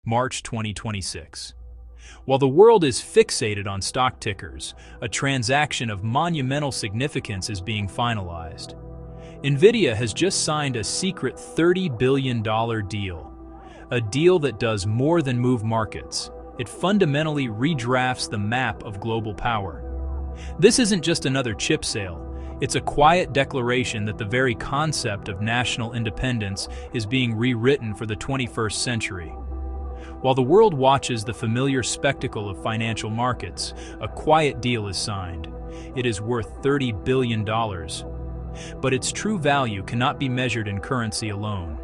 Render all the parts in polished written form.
March 2026. While the world is fixated on stock tickers, a transaction of monumental significance is being finalized. NVIDIA has just signed a secret $30 billion deal. A deal that does more than move markets. It fundamentally redrafts the map of global power. This isn't just another chip sale. It's a quiet declaration that the very concept of national independence is being rewritten for the 21st century. While the world watches the familiar spectacle of financial markets, a quiet deal is signed. It is worth $30 billion. But its true value cannot be measured in currency alone.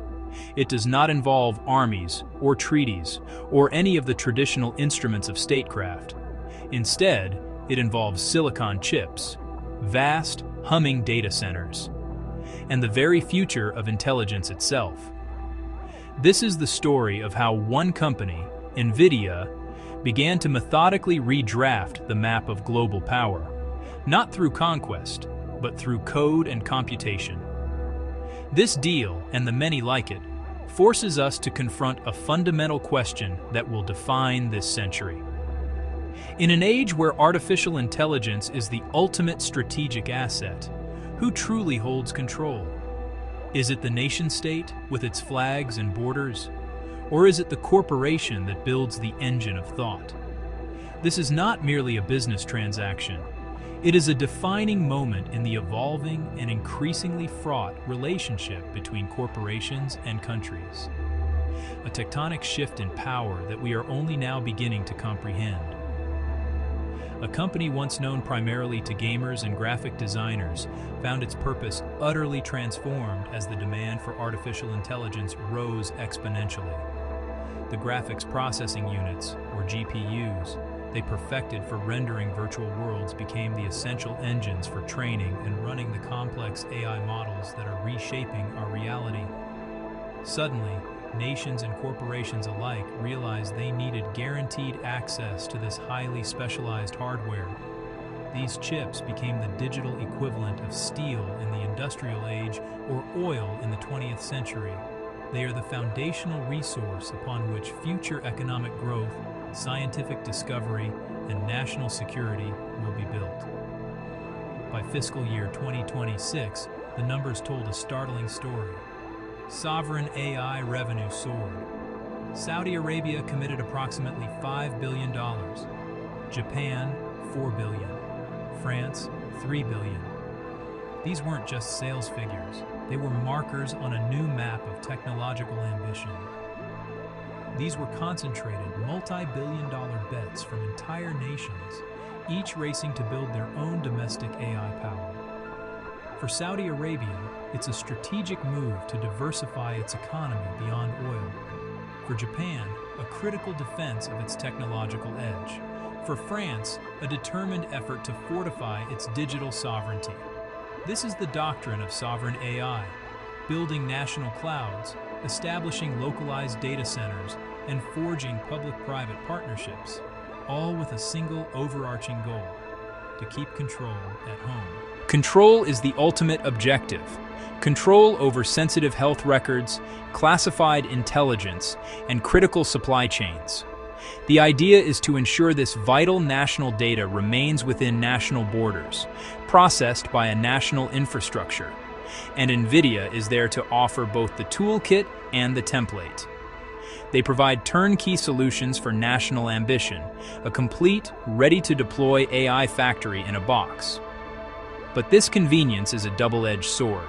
It does not involve armies or treaties or any of the traditional instruments of statecraft. Instead, it involves silicon chips, vast, humming data centers, and the very future of intelligence itself. This is the story of how one company, NVIDIA, began to methodically redraft the map of global power, not through conquest, but through code and computation. This deal, and the many like it, forces us to confront a fundamental question that will define this century. In an age where artificial intelligence is the ultimate strategic asset, who truly holds control? Is it the nation-state with its flags and borders? Or is it the corporation that builds the engine of thought? This is not merely a business transaction. It is a defining moment in the evolving and increasingly fraught relationship between corporations and countries. A tectonic shift in power that we are only now beginning to comprehend. A company once known primarily to gamers and graphic designers found its purpose utterly transformed as the demand for artificial intelligence rose exponentially. The graphics processing units, or GPUs, they perfected for rendering virtual worlds became the essential engines for training and running the complex AI models that are reshaping our reality. Suddenly, nations and corporations alike realized they needed guaranteed access to this highly specialized hardware. These chips became the digital equivalent of steel in the industrial age or oil in the 20th century. They are the foundational resource upon which future economic growth, scientific discovery, and national security will be built. By fiscal year 2026, the numbers told a startling story. Sovereign AI revenue soared. Saudi Arabia committed approximately $5 billion. Japan, $4 billion. France, $3 billion. These weren't just sales figures. They were markers on a new map of technological ambition. These were concentrated, multi-billion-dollar bets from entire nations, each racing to build their own domestic AI power. For Saudi Arabia, it's a strategic move to diversify its economy beyond oil. For Japan, a critical defense of its technological edge. For France, a determined effort to fortify its digital sovereignty. This is the doctrine of sovereign AI, building national clouds, establishing localized data centers, and forging public-private partnerships, all with a single overarching goal: to keep control at home. Control is the ultimate objective. Control over sensitive health records, classified intelligence, and critical supply chains. The idea is to ensure this vital national data remains within national borders, processed by a national infrastructure. And NVIDIA is there to offer both the toolkit and the template. They provide turnkey solutions for national ambition, a complete, ready-to-deploy AI factory in a box. But this convenience is a double-edged sword.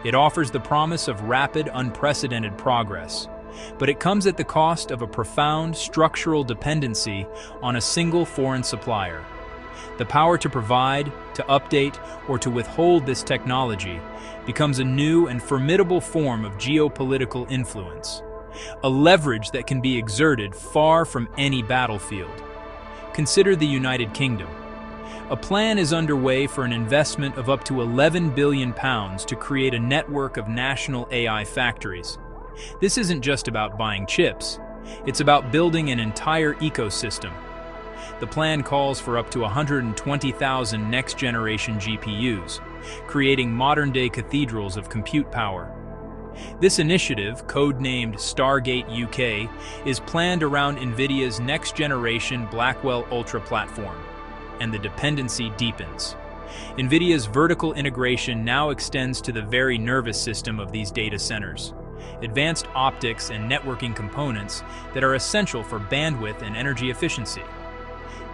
It offers the promise of rapid, unprecedented progress, but it comes at the cost of a profound structural dependency on a single foreign supplier. The power to provide, to update, or to withhold this technology becomes a new and formidable form of geopolitical influence, a leverage that can be exerted far from any battlefield. Consider the United Kingdom. A plan is underway for an investment of up to £11 billion to create a network of national AI factories. This isn't just about buying chips, it's about building an entire ecosystem. The plan calls for up to 120,000 next-generation GPUs, creating modern-day cathedrals of compute power. This initiative, codenamed Stargate UK, is planned around NVIDIA's next-generation Blackwell Ultra platform, and the dependency deepens. NVIDIA's vertical integration now extends to the very nervous system of these data centers. Advanced optics and networking components that are essential for bandwidth and energy efficiency.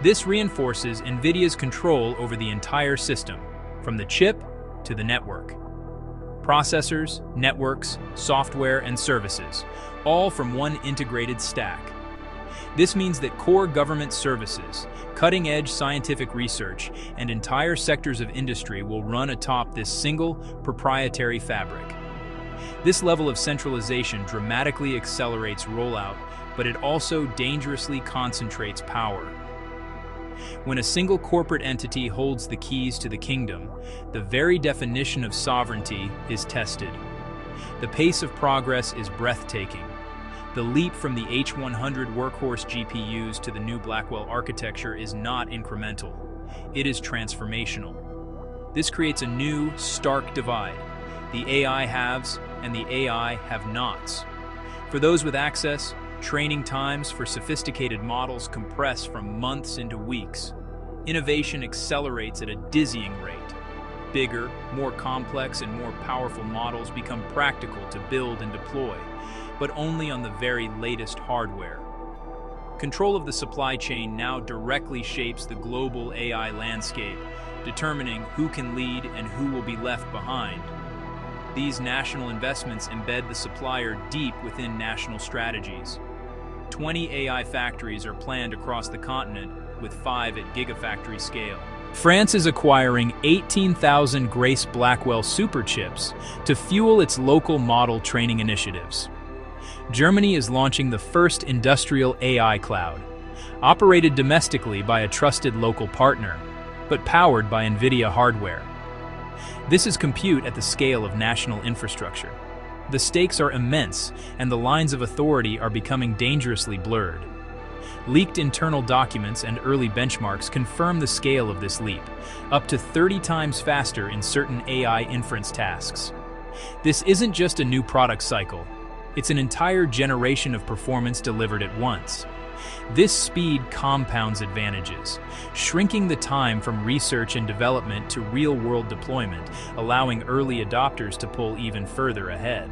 This reinforces NVIDIA's control over the entire system, from the chip to the network. Processors, networks, software, and services, all from one integrated stack. This means that core government services, cutting-edge scientific research, and entire sectors of industry will run atop this single, proprietary fabric. This level of centralization dramatically accelerates rollout, but it also dangerously concentrates power. When a single corporate entity holds the keys to the kingdom, the very definition of sovereignty is tested. The pace of progress is breathtaking. The leap from the H100 workhorse GPUs to the new Blackwell architecture is not incremental. It is transformational. This creates a new, stark divide: the AI haves and the AI have-nots. For those with access, training times for sophisticated models compress from months into weeks. Innovation accelerates at a dizzying rate. Bigger, more complex, and more powerful models become practical to build and deploy, but only on the very latest hardware. Control of the supply chain now directly shapes the global AI landscape, determining who can lead and who will be left behind. These national investments embed the supplier deep within national strategies. 20 AI factories are planned across the continent, with 5 at gigafactory scale. France is acquiring 18,000 Grace Blackwell superchips to fuel its local model training initiatives. Germany is launching the first industrial AI cloud, operated domestically by a trusted local partner, but powered by NVIDIA hardware. This is compute at the scale of national infrastructure. The stakes are immense, and the lines of authority are becoming dangerously blurred. Leaked internal documents and early benchmarks confirm the scale of this leap, up to 30 times faster in certain AI inference tasks. This isn't just a new product cycle, it's an entire generation of performance delivered at once. This speed compounds advantages, shrinking the time from research and development to real-world deployment, allowing early adopters to pull even further ahead.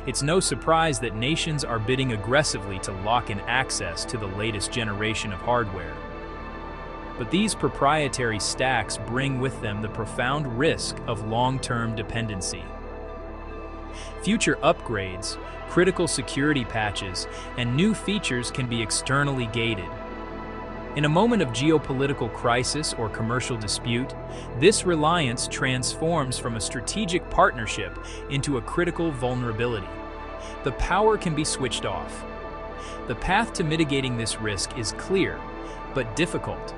It's no surprise that nations are bidding aggressively to lock in access to the latest generation of hardware. But these proprietary stacks bring with them the profound risk of long-term dependency. Future upgrades, critical security patches, and new features can be externally gated. In a moment of geopolitical crisis or commercial dispute, this reliance transforms from a strategic partnership into a critical vulnerability. The power can be switched off. The path to mitigating this risk is clear, but difficult.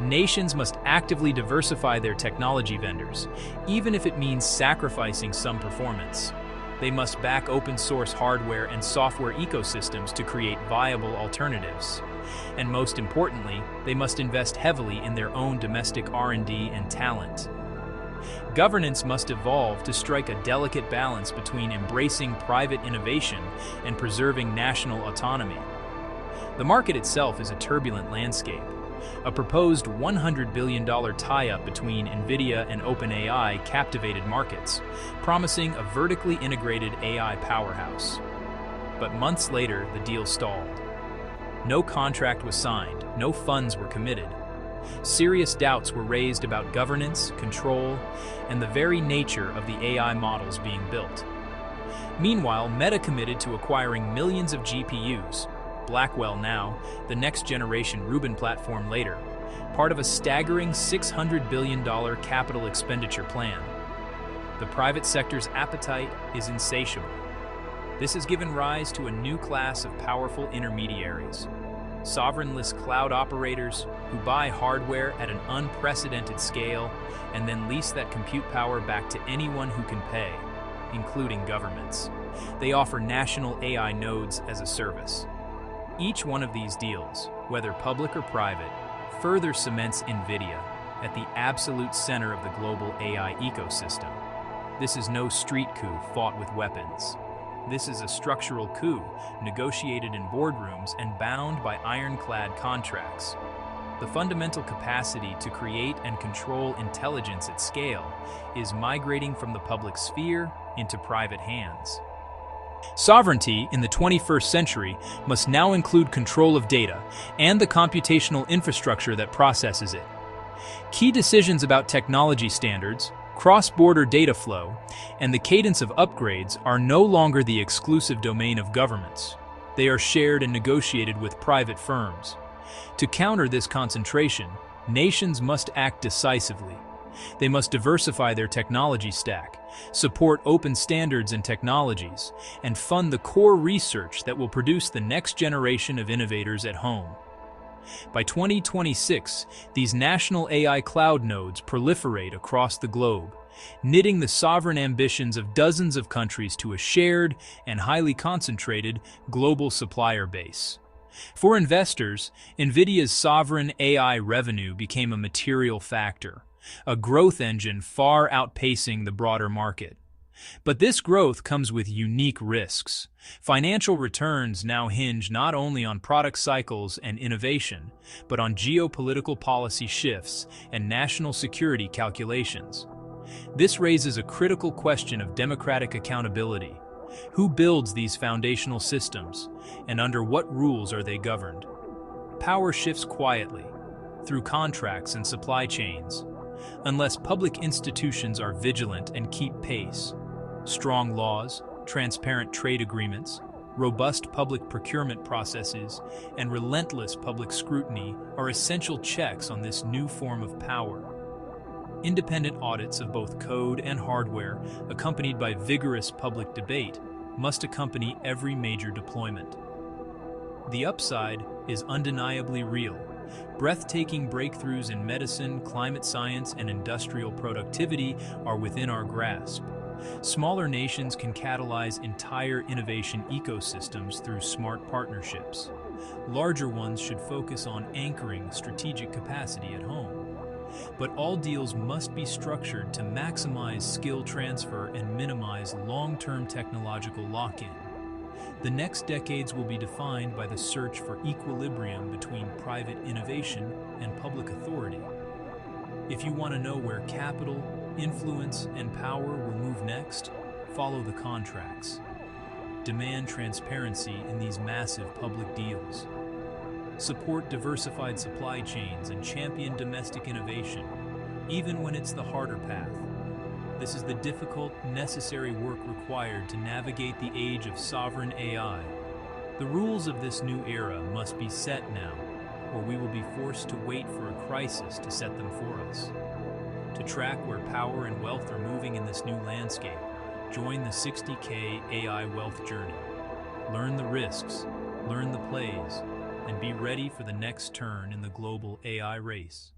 Nations must actively diversify their technology vendors, even if it means sacrificing some performance. They must back open-source hardware and software ecosystems to create viable alternatives. And most importantly, they must invest heavily in their own domestic R&D and talent. Governance must evolve to strike a delicate balance between embracing private innovation and preserving national autonomy. The market itself is a turbulent landscape. A proposed $100 billion tie-up between NVIDIA and OpenAI captivated markets, promising a vertically integrated AI powerhouse. But months later, the deal stalled. No contract was signed, no funds were committed. Serious doubts were raised about governance, control, and the very nature of the AI models being built. Meanwhile, Meta committed to acquiring millions of GPUs, Blackwell now, the next-generation Rubin platform later, part of a staggering $600 billion capital expenditure plan. The private sector's appetite is insatiable. This has given rise to a new class of powerful intermediaries, sovereignless cloud operators who buy hardware at an unprecedented scale and then lease that compute power back to anyone who can pay, including governments. They offer national AI nodes as a service. Each one of these deals, whether public or private, further cements NVIDIA at the absolute center of the global AI ecosystem. This is no street coup fought with weapons. This is a structural coup, negotiated in boardrooms and bound by ironclad contracts. The fundamental capacity to create and control intelligence at scale is migrating from the public sphere into private hands. Sovereignty in the 21st century must now include control of data and the computational infrastructure that processes it. Key decisions about technology standards, cross-border data flow, and the cadence of upgrades are no longer the exclusive domain of governments. They are shared and negotiated with private firms. To counter this concentration, nations must act decisively. They must diversify their technology stack, support open standards and technologies, and fund the core research that will produce the next generation of innovators at home. By 2026, these national AI cloud nodes proliferate across the globe, knitting the sovereign ambitions of dozens of countries to a shared and highly concentrated global supplier base. For investors, NVIDIA's sovereign AI revenue became a material factor, a growth engine far outpacing the broader market. But this growth comes with unique risks. Financial returns now hinge not only on product cycles and innovation, but on geopolitical policy shifts and national security calculations. This raises a critical question of democratic accountability. Who builds these foundational systems, and under what rules are they governed? Power shifts quietly, through contracts and supply chains, unless public institutions are vigilant and keep pace. Strong laws, transparent trade agreements, robust public procurement processes, and relentless public scrutiny are essential checks on this new form of power. Independent audits of both code and hardware, accompanied by vigorous public debate, must accompany every major deployment. The upside is undeniably real. Breathtaking breakthroughs in medicine, climate science, and industrial productivity are within our grasp. Smaller nations can catalyze entire innovation ecosystems through smart partnerships. Larger ones should focus on anchoring strategic capacity at home. But all deals must be structured to maximize skill transfer and minimize long-term technological lock-in. The next decades will be defined by the search for equilibrium between private innovation and public authority. If you want to know where capital, influence, and power will move next, follow the contracts. Demand transparency in these massive public deals. Support diversified supply chains and champion domestic innovation, even when it's the harder path. This is the difficult, necessary work required to navigate the age of sovereign AI. The rules of this new era must be set now, or we will be forced to wait for a crisis to set them for us. To track where power and wealth are moving in this new landscape, join the 60K AI wealth journey. Learn the risks, learn the plays, and be ready for the next turn in the global AI race.